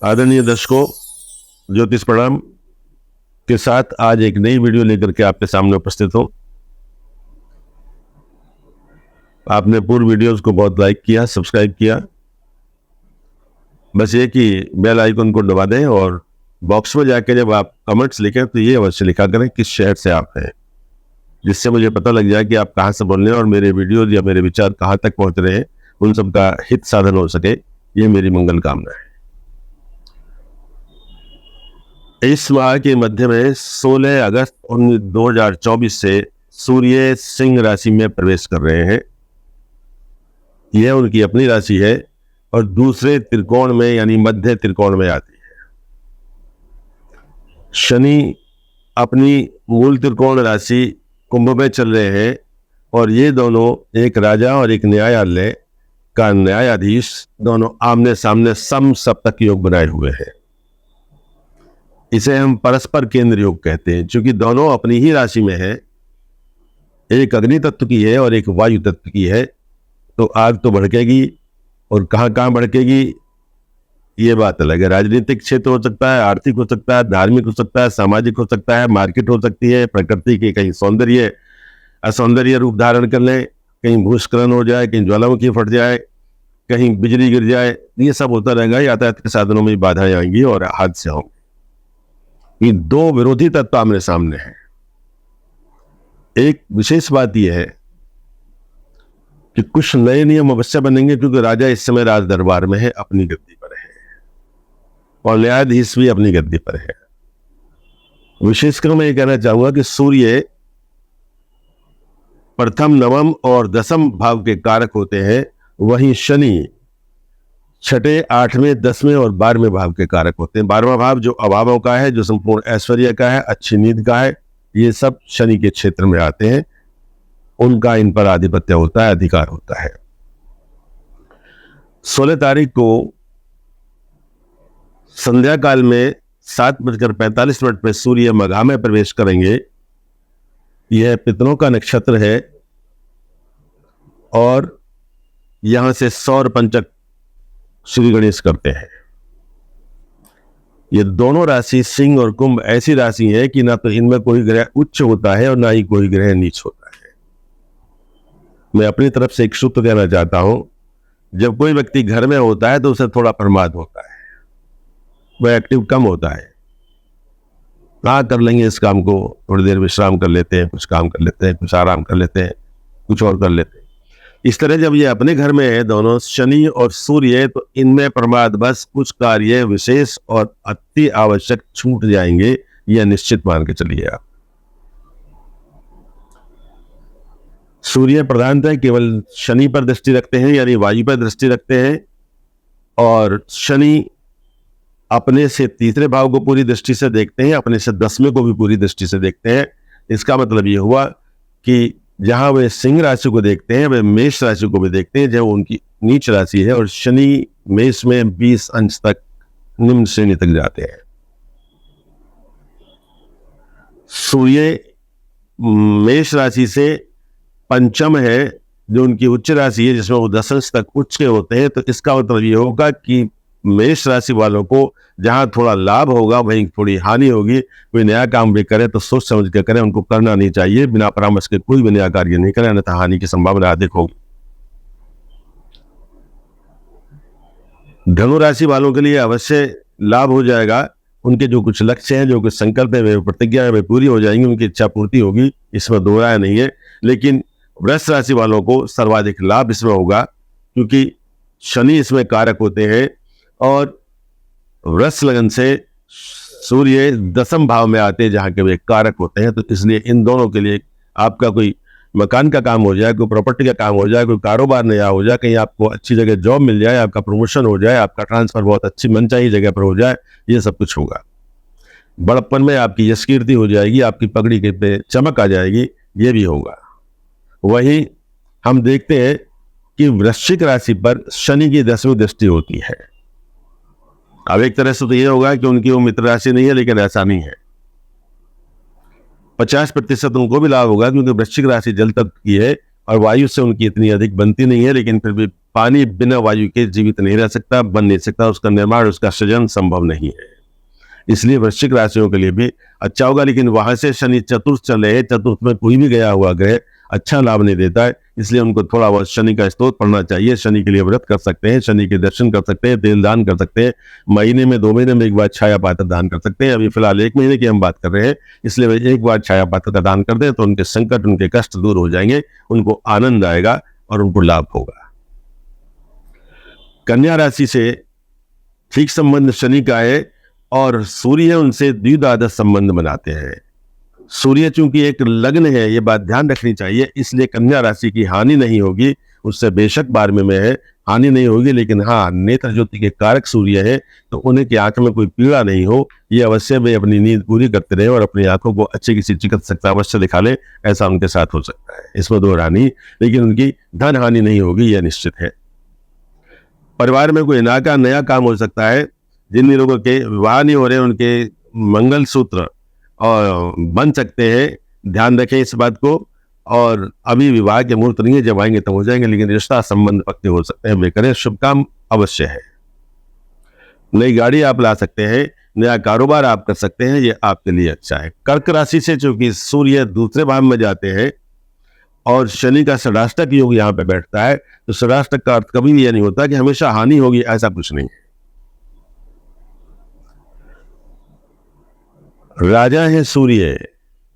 आदरणीय दर्शकों, ज्योतिष प्रणाम के साथ आज एक नई वीडियो लेकर के आपके सामने उपस्थित हूं। आपने पूर्व वीडियोस को बहुत लाइक किया, सब्सक्राइब किया। बस ये कि बेल आइकन को दबा दें और बॉक्स में जाके जब आप कमेंट्स लिखें तो ये अवश्य लिखा करें किस शहर से आप हैं, जिससे मुझे पता लग जाए कि आप कहाँ से बोल रहे हैं और मेरे वीडियोज या मेरे विचार कहाँ तक पहुंच रहे हैं, उन सब का हित साधन हो सके। ये मेरी मंगल कामना है। इस माह के मध्य में 16 अगस्त 2024 से सूर्य सिंह राशि में प्रवेश कर रहे हैं। यह उनकी अपनी राशि है और दूसरे त्रिकोण में यानी मध्य त्रिकोण में आती है। शनि अपनी मूल त्रिकोण राशि कुंभ में चल रहे हैं और ये दोनों एक राजा और एक न्यायालय का न्यायाधीश दोनों आमने सामने सम सप्तक योग बनाए हुए हैं। इसे हम परस्पर केंद्र योग कहते हैं, क्योंकि दोनों अपनी ही राशि में है। एक अग्नि तत्व की है और एक वायु तत्व की है। तो आग तो भड़केगी और कहां कहां भड़केगी ये बात अलग है। राजनीतिक क्षेत्र हो सकता है, आर्थिक हो सकता है, धार्मिक हो सकता है, सामाजिक हो सकता है, मार्केट हो सकती है, प्रकृति के कहीं सौंदर्य असौंदर्य रूप धारण कर ले, कहीं भूस्खलन हो जाए, कहीं ज्वालामुखी फट जाए, कहीं बिजली गिर जाए, ये सब होता रहेगा। यातायात के साधनों में बाधाएं आएंगी और हादसे होंगे। ये दो विरोधी तत्व आमने सामने हैं। एक विशेष बात यह है कि कुछ नए नियम अवश्य बनेंगे, क्योंकि राजा इस समय राज दरबार में है, अपनी गद्दी पर है, और न्यायाधीश भी अपनी गद्दी पर है। विशेषकर मैं ये कहना चाहूंगा कि सूर्य प्रथम, नवम और दसम भाव के कारक होते हैं, वहीं शनि छठे, आठवें, 10वें और 12वें भाव के कारक होते हैं। 12वां भाव जो अभावों का है, जो संपूर्ण ऐश्वर्य का है, अच्छी नींद का है, ये सब शनि के क्षेत्र में आते हैं। उनका इन पर आधिपत्य होता है, अधिकार होता है। 16 तारीख को संध्या काल में 7:45 पर सूर्य मघा में प्रवेश करेंगे। यह पितरों का नक्षत्र है और यहां से सौर पंचक श्री गणेश करते हैं। ये दोनों राशि सिंह और कुंभ ऐसी राशि है कि ना तो इनमें कोई ग्रह उच्च होता है और ना ही कोई ग्रह नीच होता है। मैं अपनी तरफ से एक सूत्र कहना चाहता हूं, जब कोई व्यक्ति घर में होता है तो उसे थोड़ा प्रमाद होता है, वह एक्टिव कम होता है। कर लेंगे इस काम को, थोड़ी देर विश्राम कर लेते हैं, कुछ काम कर लेते हैं, कुछ आराम कर लेते हैं, कुछ और कर लेते हैं। इस तरह जब ये अपने घर में है दोनों शनि और सूर्य, तो इनमें प्रमाद बस कुछ कार्य विशेष और अति आवश्यक छूट जाएंगे, यह निश्चित मान के चलिए आप। सूर्य प्रधानतः केवल शनि पर दृष्टि रखते हैं, यानी वायु पर दृष्टि रखते हैं, और शनि अपने से तीसरे भाव को पूरी दृष्टि से देखते हैं, अपने से 10वें को भी पूरी दृष्टि से देखते हैं। इसका मतलब ये हुआ कि जहां वे सिंह राशि को देखते हैं, वे मेष राशि को भी देखते हैं, जो उनकी नीच राशि है। और शनि मेष में 20 अंश तक निम्न श्रेणी तक जाते हैं। सूर्य मेष राशि से पंचम है, जो उनकी उच्च राशि है, जिसमें वो 10 अंश तक उच्च के होते हैं। तो इसका मतलब ये होगा कि मेष राशि वालों को जहां थोड़ा लाभ होगा वहीं थोड़ी हानि होगी। कोई नया काम भी करे तो सोच समझ के करें, उनको करना नहीं चाहिए। बिना परामर्श के कोई भी नया कार्य नहीं करें, अन्यथा हानि की संभावना अधिक होगी। धनु राशि वालों के लिए अवश्य लाभ हो जाएगा। उनके जो कुछ लक्ष्य हैं, जो कुछ संकल्प है, वे प्रतिज्ञा है, वे पूरी हो जाएंगी, उनकी इच्छा पूर्ति होगी, इसमें दो राय नहीं है। लेकिन वृष राशि वालों को सर्वाधिक लाभ इसमें होगा, क्योंकि शनि इसमें कारक होते हैं और वृष लगन से सूर्य 10म भाव में आते हैं, जहां के वे कारक होते हैं। तो इसलिए इन दोनों के लिए आपका कोई मकान का काम हो जाए, कोई प्रॉपर्टी का काम हो जाए, कोई कारोबार नया हो जाए, कहीं आपको अच्छी जगह जॉब मिल जाए, आपका प्रमोशन हो जाए, आपका ट्रांसफर बहुत अच्छी मनचाही जगह पर हो जाए, ये सब कुछ होगा। बड़प्पन में आपकी यश कीर्ति हो जाएगी, आपकी पगड़ी के पे चमक आ जाएगी, ये भी होगा। वहीं हम देखते हैं कि वृश्चिक राशि पर शनि की 10वीं दृष्टि होती है। अब एक तरह से तो यह होगा कि उनकी वो मित्र राशि नहीं है, लेकिन ऐसा नहीं है। 50% उनको भी लाभ होगा, क्योंकि वृश्चिक राशि जल तत्व की है और वायु से उनकी इतनी अधिक बनती नहीं है, लेकिन फिर भी पानी बिना वायु के जीवित नहीं रह सकता, बन नहीं सकता, उसका निर्माण, उसका सृजन संभव नहीं है। इसलिए वृश्चिक राशियों के लिए भी अच्छा होगा, लेकिन वहां से शनि चतुर्थ चले हैं, चतुर्थ में कोई भी गया हुआ ग्रह अच्छा लाभ नहीं देता है, इसलिए उनको थोड़ा बहुत शनि का स्तोत्र पढ़ना चाहिए। शनि के लिए व्रत कर सकते हैं, शनि के दर्शन कर सकते हैं, तेल दान कर सकते हैं, महीने में 2 महीने में एक बार छाया पात्र दान कर सकते हैं। अभी फिलहाल 1 महीने की हम बात कर रहे हैं, इसलिए वे एक बार छाया पात्र का दान कर दें तो उनके संकट, उनके कष्ट दूर हो जाएंगे, उनको आनंद आएगा और उनको लाभ होगा। कन्या राशि से ठीक संबंध शनि का है और सूर्य उनसे द्विद्वादश संबंध बनाते हैं। सूर्य चूंकि एक लग्न है, ये बात ध्यान रखनी चाहिए, इसलिए कन्या राशि की हानि नहीं होगी, उससे बेशक 12वें में है, हानि नहीं होगी, लेकिन हाँ, नेत्र ज्योति के कारक सूर्य है, तो उन्हें की आंख में कोई पीड़ा नहीं हो, ये अवश्य वे अपनी नींद पूरी करते रहे और अपनी आंखों को अच्छी किसी चिकित्सक से अवश्य दिखा ले, ऐसा उनके साथ हो सकता है, इसमें दो राय नहीं, लेकिन उनकी धन हानि नहीं होगी, यह निश्चित है। परिवार में कोई नया काम हो सकता है, जिन लोगों के विवाह नहीं हो रहे उनके मंगलसूत्र और बन सकते हैं, ध्यान रखें इस बात को। और अभी विवाह के मुहूर्त नहीं है, जब आएंगे तब हो जाएंगे, लेकिन रिश्ता संबंध पक्के हो सकते हैं, वे करें, शुभ काम अवश्य है। नई गाड़ी आप ला सकते हैं, नया कारोबार आप कर सकते हैं, ये आपके लिए अच्छा है। कर्क राशि से चूंकि सूर्य दूसरे भाव में जाते हैं और शनि का षडाष्टक योग यहाँ पे बैठता है, तो षडाष्टक का अर्थ कभी भी यह नहीं होता कि हमेशा हानि होगी, ऐसा कुछ नहीं है। राजा है सूर्य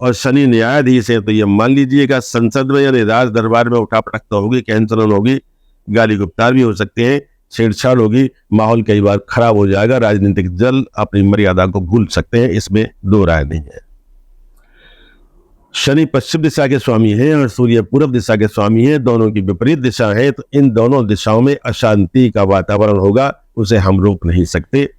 और शनि न्यायाधीश है, तो ये मान लीजिएगा संसद में यानी राज दरबार में उठापटक तो होगी, कैंसलन होगी, गाली गुप्तार भी हो सकते हैं, छेड़छाड़ होगी, माहौल कई बार खराब हो जाएगा, राजनीतिक दल अपनी मर्यादा को भूल सकते हैं, इसमें दो राय नहीं है। शनि पश्चिम दिशा के स्वामी हैं और सूर्य पूर्व दिशा के स्वामी हैं, दोनों की विपरीत दिशा है, तो इन दोनों दिशाओं में अशांति का वातावरण होगा, उसे हम रोक नहीं सकते।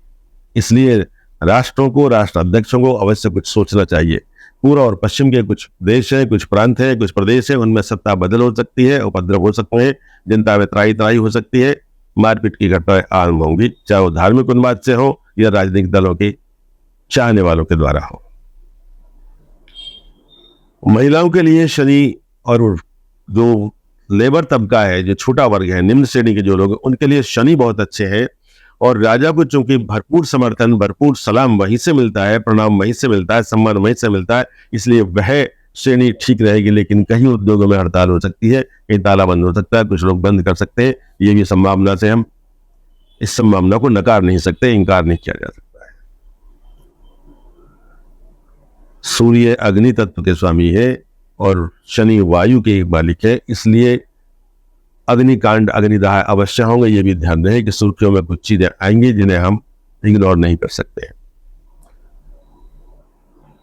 इसलिए राष्ट्रों को, राष्ट्र अध्यक्षों को अवश्य कुछ सोचना चाहिए। पूर्व और पश्चिम के कुछ देश हैं, कुछ प्रांत हैं, कुछ प्रदेश हैं, उनमें सत्ता बदल हो सकती है, उपद्रव हो सकते हैं, जनता में त्राही त्राही हो सकती है, मारपीट की घटनाएं आरंभ होंगी, चाहे वो धार्मिक उन्माद से हो या राजनीतिक दलों के चाहने वालों के द्वारा हो। महिलाओं के लिए शनि और जो लेबर तबका है, जो छोटा वर्ग है, निम्न श्रेणी के जो लोग, उनके लिए शनि बहुत अच्छे हैं और राजा को चूंकि भरपूर समर्थन, भरपूर सलाम वहीं से मिलता है, प्रणाम वहीं से मिलता है, सम्मान वहीं से मिलता है, इसलिए वह श्रेणी ठीक रहेगी। लेकिन कहीं उद्योगों में हड़ताल हो सकती है, कहीं ताला बंद हो सकता है, कुछ लोग बंद कर सकते हैं, ये भी संभावना से हम इस संभावना को नकार नहीं सकते, इंकार नहीं किया जा सकता है। सूर्य अग्नि तत्व के स्वामी है और शनि वायु के मालिक है, इसलिए अग्निकांड, अग्निदाह अवश्य होंगे, ये भी ध्यान रहे कि सुर्खियों में कुछ चीजें आएंगी जिन्हें हम इग्नोर नहीं कर सकते।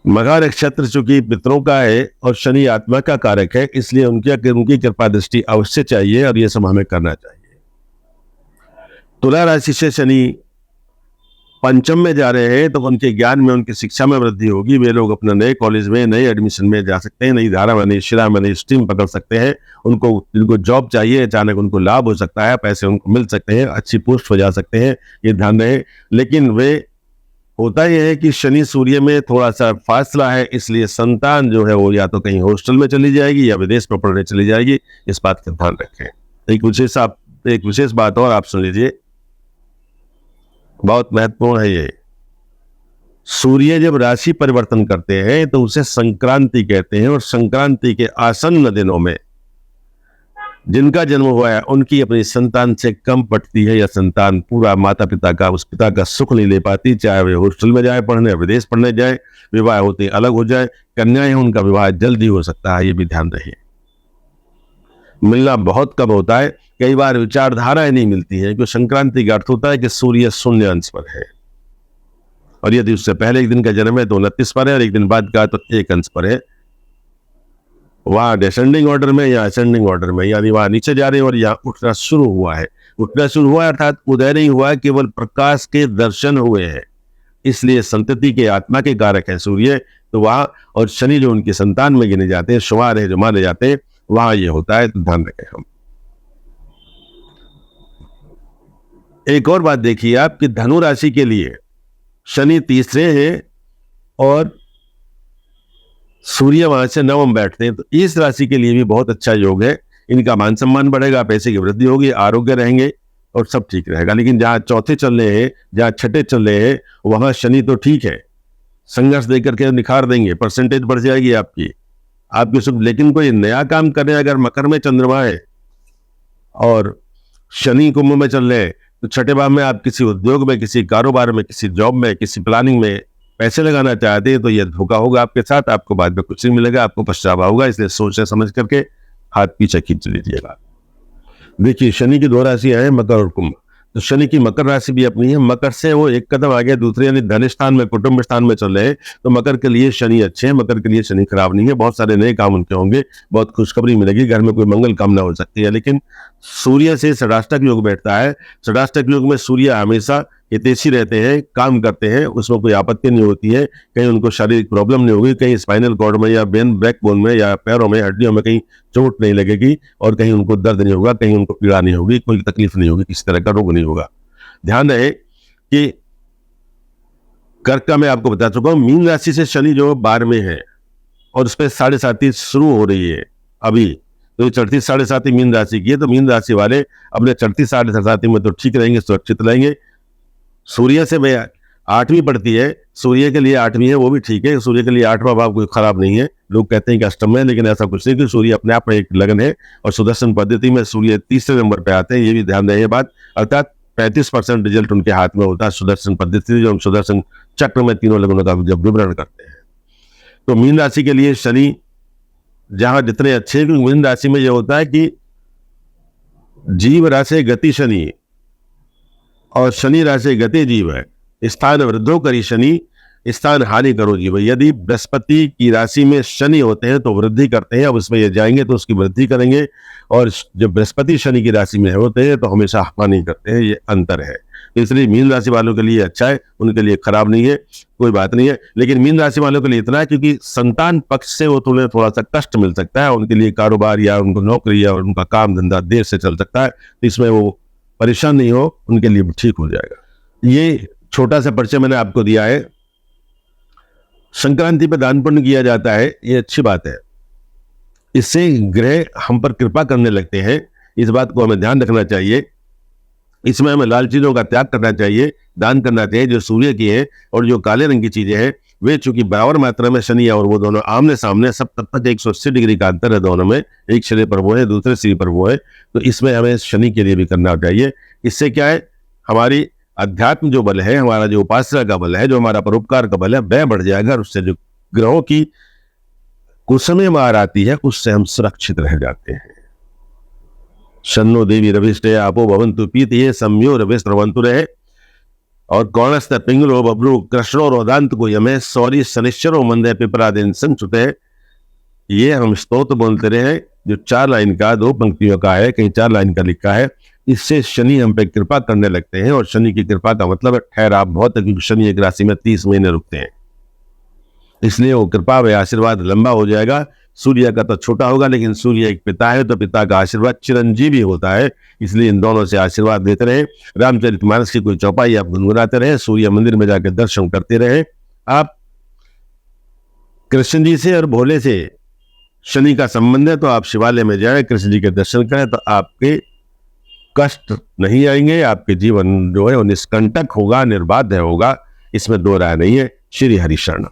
मघा नक्षत्र चूंकि पितरों का है और शनि आत्मा का कारक है, इसलिए उनकी कृपा दृष्टि अवश्य चाहिए और यह सब हमें करना चाहिए। तुला राशि से शनि पंचम में जा रहे हैं, तो उनके ज्ञान में, उनकी शिक्षा में वृद्धि होगी, वे लोग अपने नए कॉलेज में, नए एडमिशन में जा सकते हैं, नई धारा में, नई शिरा में, नई स्ट्रीम पकड़ सकते हैं, जिनको जॉब चाहिए अचानक उनको लाभ हो सकता है, पैसे उनको मिल सकते हैं, अच्छी पोस्ट हो जा सकते हैं, ये ध्यान रहे। लेकिन वे होता यह है कि शनि सूर्य में थोड़ा सा फासला है, इसलिए संतान जो है वो या तो कहीं हॉस्टल में चली जाएगी या विदेश में पढ़ने चली जाएगी, इस बात का ध्यान रखें। एक विशेष बात और आप सुन लीजिए, बहुत महत्वपूर्ण है ये। सूर्य जब राशि परिवर्तन करते हैं तो उसे संक्रांति कहते हैं और संक्रांति के आसन्न दिनों में जिनका जन्म हुआ है उनकी अपनी संतान से कम पटती है, या संतान पूरा माता पिता का, उस पिता का सुख नहीं ले पाती, चाहे वे हॉस्टल में जाए पढ़ने, विदेश पढ़ने जाए, विवाह होते अलग हो जाए। कन्याएं उनका विवाह जल्दी हो सकता है, ये भी ध्यान रहे। मिलना बहुत कम होता है, कई बार विचारधाराएं नहीं मिलती है, क्योंकि संक्रांति का अर्थ होता है कि सूर्य शून्य अंश पर है, और यदि उससे पहले एक दिन का जन्म है तो 29 पर है, और एक दिन बाद का तो 1 अंश पर है। वहां डिसेंडिंग ऑर्डर में या असेंडिंग ऑर्डर में, यानी वहां नीचे जा रहे हैं और यहाँ उठना शुरू हुआ है। उठना शुरू हुआ अर्थात उदय नहीं हुआ, केवल प्रकाश के दर्शन हुए हैं, इसलिए संतति के, आत्मा के कारक है सूर्य, तो वहां, और शनि जो उनकी संतान में गिने जाते हैं, शुमार है जो माने जाते हैं, वहां ये होता है, तो ध्यान रखें हम। एक और बात देखिए आपकी धनु राशि के लिए शनि तीसरे हैं और सूर्य वहां से नवम बैठते हैं, तो इस राशि के लिए भी बहुत अच्छा योग है। इनका मान सम्मान बढ़ेगा, पैसे की वृद्धि होगी, आरोग्य रहेंगे और सब ठीक रहेगा। लेकिन जहाँ चौथे चल रहे हैं, जहाँ छठे चल रहे हैं, वहां शनि तो ठीक है, संघर्ष देकर के निखार देंगे, परसेंटेज बढ़ जाएगी आपकी सुख। लेकिन कोई नया काम करें, अगर मकर में चंद्रमा है और शनि कुंभ में चल रहे हैं, तो छठे भाव में आप किसी उद्योग में, किसी कारोबार में, किसी जॉब में, किसी प्लानिंग में पैसे लगाना चाहते हैं तो यह धोखा होगा आपके साथ, आपको बाद में कुछ नहीं मिलेगा, आपको पछतावा होगा। इसलिए सोच समझ करके हाथ पीछे खींच लीजिएगा। देखिए, शनि की दो राशियां हैं, मकर और कुंभ। तो शनि की मकर राशि भी अपनी है, मकर से वो एक कदम आगे दूसरे यानी धन स्थान में, कुटुंब स्थान में चल रहे हैं। तो मकर के लिए शनि अच्छे हैं, मकर के लिए शनि खराब नहीं है। बहुत सारे नए काम उनके होंगे, बहुत खुशखबरी मिलेगी, घर में कोई मंगल कामना हो सकती है। लेकिन सूर्य से षडाष्टक योग बैठता है, षडाष्टक योग में सूर्य हमेशा हितैषी रहते हैं, काम करते हैं, उसमें कोई आपत्ति नहीं होती है, कहीं उनको शारीरिक प्रॉब्लम नहीं होगी, कहीं स्पाइनल कॉर्ड में या बैकबोन में या पैरों में, हड्डियों में कहीं चोट नहीं लगेगी और कहीं उनको दर्द नहीं होगा, कहीं उनको पीड़ा नहीं होगी, कोई तकलीफ नहीं होगी, किसी तरह का रोग नहीं होगा। ध्यान रहे कि कर्क का मैं आपको बता चुका हूं, मीन राशि से शनि जो 12 में है और उस पर 7.5 शुरू हो रही है अभी, तो चढ़ती 7.5 मीन राशि की है। तो मीन राशि वाले अपने चढ़ती 7.5 में तो ठीक रहेंगे, सुरक्षित रहेंगे। सूर्य से मैं 8वीं पड़ती है, सूर्य के लिए 8वीं है, वो भी ठीक है। सूर्य के लिए 8वां भाव कोई खराब नहीं है, लोग कहते हैं कि अष्टम है, लेकिन ऐसा कुछ नहीं, कि सूर्य अपने आप में एक लगन है और सुदर्शन पद्धति में सूर्य तीसरे नंबर पे आते हैं, ये भी ध्यान रहे बात। अर्थात 35% रिजल्ट उनके हाथ में होता है सुदर्शन पद्धति, जो हम सुदर्शन चक्र में तीनों लगनों का जब विवरण करते हैं। तो मीन राशि के लिए शनि जहां जितने अच्छे, क्योंकि मीन राशि में यह होता है कि जीव राशि गति शनि और शनि राशि गति जीव है। स्थान वृद्धो करी शनि, स्थान हानि करो जीव। यदि बृहस्पति की राशि में शनि होते हैं तो वृद्धि करते हैं, अब इसमें ये जाएंगे तो उसकी वृद्धि करेंगे, और जब बृहस्पति शनि की राशि में होते हैं तो हमेशा हानि करते हैं, ये अंतर है। तो इसलिए मीन राशि वालों के लिए अच्छा है, उनके लिए खराब नहीं है, कोई बात नहीं है। लेकिन मीन राशि वालों के लिए इतना है क्योंकि संतान पक्ष से वो थोड़ा सा कष्ट मिल सकता है, उनके लिए कारोबार या उनको नौकरी या उनका काम धंधा देर से चल सकता है, तो इसमें वो परेशान नहीं हो, उनके लिए ठीक हो जाएगा। ये छोटा सा परिचय मैंने आपको दिया है। संक्रांति पर दान पुण्य किया जाता है, ये अच्छी बात है, इससे ग्रह हम पर कृपा करने लगते हैं, इस बात को हमें ध्यान रखना चाहिए। इसमें हमें लाल चीजों का त्याग करना चाहिए, दान करना चाहिए। जो सूर्य की है और जो काले रंग की चीजें हैं, वे चूंकि बराबर मात्रा में शनि है और वो दोनों आमने सामने, सब तब तक 180 डिग्री का अंतर है दोनों में, एक सिरे पर वो है, दूसरे सिरे पर वो है, तो इसमें हमें शनि के लिए भी करना चाहिए। इससे क्या है, हमारी अध्यात्म जो बल है, हमारा जो उपासना का बल है, जो हमारा परोपकार का बल है, वह बढ़ जाएगा, और उससे जो ग्रहों की कुसुमे मार आती है उससे हम सुरक्षित रह जाते हैं। शन्नो देवी रविष्टे आपो भवन्तु पीतिये सम्यो रविस्रवन्तु रहे, और कौणस्त पिंगलो बब्रू कृष्णो रोदांत को यमे सौरी शनिश्चरो मंदे पिपरादिन संचुते। ये हम स्तोत्र बोलते रहे, जो 4 लाइन का, 2 पंक्तियों का है, कहीं 4 लाइन का लिखा है। इससे शनि हम पे कृपा करने लगते हैं, और शनि की कृपा का मतलब है ठहराव बहुत है, क्योंकि शनि एक राशि में 30 महीने रुकते हैं, इसलिए वो कृपा व आशीर्वाद लंबा हो जाएगा। सूर्य का तो छोटा होगा, लेकिन सूर्य एक पिता है, तो पिता का आशीर्वाद चिरंजीवी होता है, इसलिए इन दोनों से आशीर्वाद देते रहे। रामचरितमानस की कोई चौपाई आप गुनगुनाते रहे, सूर्य मंदिर में जाकर दर्शन करते रहे। आप कृष्ण जी से और भोले से शनि का संबंध है, तो आप शिवालय में जाएं, कृष्ण जी के दर्शन करें, तो आपके कष्ट नहीं आएंगे, आपके जीवन जो है वो निष्कंटक होगा, निर्बाध होगा, इसमें 2 राय नहीं है। श्री हरि शरण।